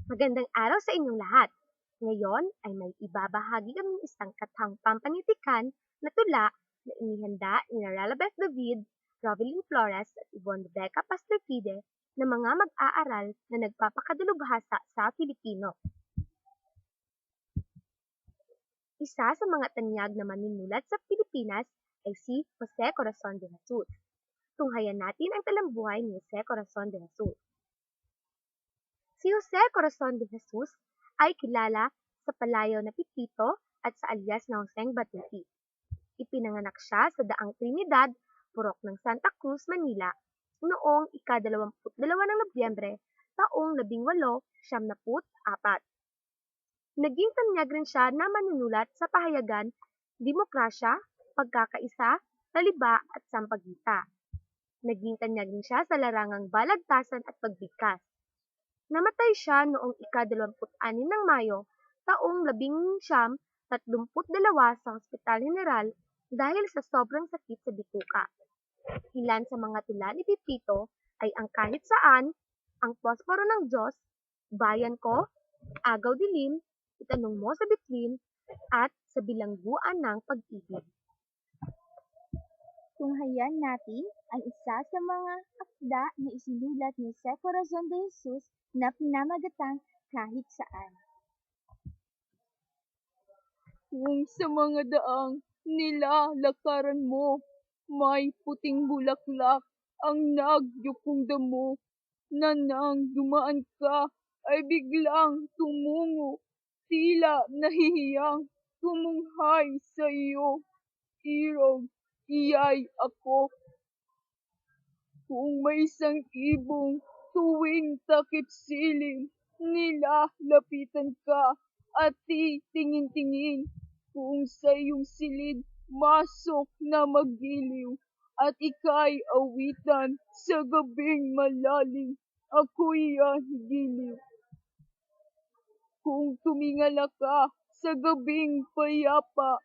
Magandang araw sa inyong lahat. Ngayon ay may ibabahagi kaming isang kathang pampanitikan na tula na inihanda ni Lalabeth David, Rovelyn Flores at Yvonne Rebecca Pastorfide na mga mag-aaral na nagpapakadalubhasa sa Filipino. Isa sa mga tanyag na manunulat sa Pilipinas ay si Jose Corazon de Jesus. Tunghayan natin ang talambuhay ni Jose Corazon de Jesus. Si Jose Corazon de Jesus ay kilala sa palayaw na Pipito at sa alias na Joseng Batuti. Ipinanganak siya sa Daang Trinidad, Purok ng Santa Cruz, Manila, noong ika-22 ng Nobyembre, taong 1874. Naging tanyag rin siya na manunulat sa pahayagan, demokrasya, pagkakaisa, taliba at sampagita. Naging tanyag rin siya sa larangang balagtasan at pagbigkas. Namatay siya noong ika-26 ng Mayo, taong 1932 sa Hospital General dahil sa sobrang sakit sa bituka. Ilan sa mga tula ni Pipito ay ang Kahit Saan, Ang Posporo ng Diyos, Bayan Ko, Agaw Dilim, Itanong Mo sa Bituin, at Sa Bilangguan ng Pag-ibig. Tunghayan natin ang isa sa mga akda na isinulat ni Jose Corazon de Jesus na pinamagatang Kahit Saan. Kung sa mga daang nilalakaran mo, may puting bulaklak ang nagyukong damo, na nang dumaan ka ay biglang tumungo, tila nahihiyang tumunghay sa iyo. Irog, iyay ako. Kung may isang ibong tuwing takip silim, nilalapitan ka at titingin-tingin. Kung sa iyong silid masok na magiliw, at ika'y awitan sa gabing malalim, ako'y yan giliw. Kung tumingala ka sa gabing payapa,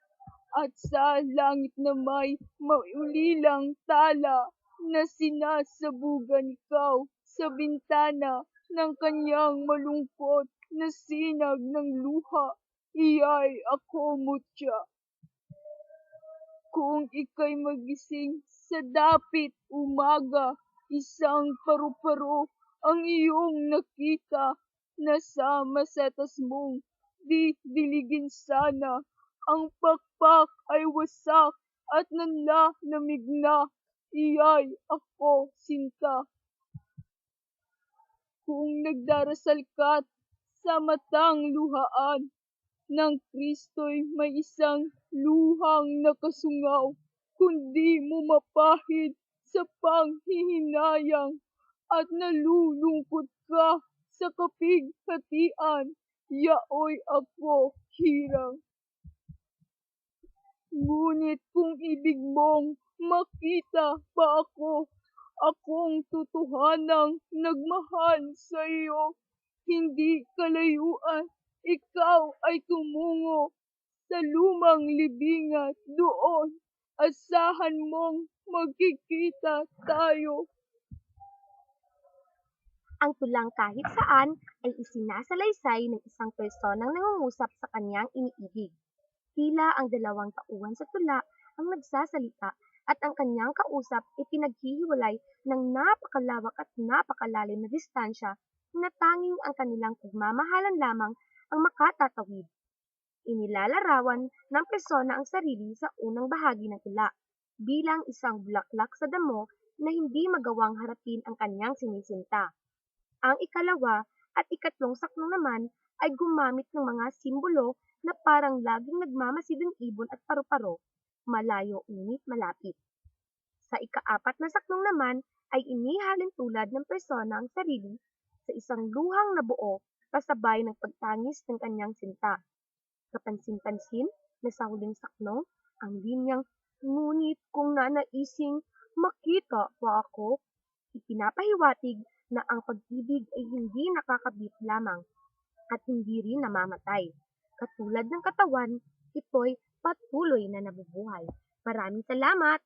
at sa langit na may maulilang tala, na sinasabugan ikaw sa bintana ng kanyang malungkot na sinag ng luha, iyay ako mutya. Kung ika'y magising sa dapit umaga, isang paru-paro ang iyong nakita, na sa masetas mong diligin sana, ang pakpak ay wasak at nanlalamig na, iyay ako sinta. Kung nagdarasal ka't sa matang luhaan, ng Kristo'y may isang luhang nakasungaw, kundi mo mapahid sa panghihinayang, at nalulungkot ka sa kapighatian, yaoy ako hirang. Ngunit kung ibig mong makita pa ako, akong totohanang nagmahal sa iyo, hindi kalayuan, ikaw ay tumungo sa lumang libingan, doon asahan mong magkikita tayo. Ang tulang Kahit Saan ay isinasalaysay ng isang personang nangungusap sa kanyang iniibig. Tila ang dalawang tauhan sa tula ang nagsasalita at ang kanyang kausap ay pinaghihiwalay ng napakalawak at napakalalim na distansya na tanging ang kanilang pagmamahalan lamang ang makatatawid. Inilalarawan ng persona ang sarili sa unang bahagi ng tula bilang isang bulaklak sa damo na hindi magawang harapin ang kanyang sinisinta. Ang ikalawa at ikatlong saklong naman ay gumamit ng mga simbolo na parang laging nagmamasid ang ibon at paru-paro, malayo ngunit malapit. Sa ikaapat na saklong naman ay inihalin tulad ng persona ang sarili sa isang luhang nabuo kasabay ng pagtangis ng kanyang sinta. Kapansin-pansin na sa huling saklong ang linyang, ngunit kung nanaising makita pa ako, ipinapahiwatig na ang pag-ibig ay hindi nakakabit lamang at hindi rin namamatay. Katulad ng katawan, ito'y patuloy na nabubuhay. Maraming salamat!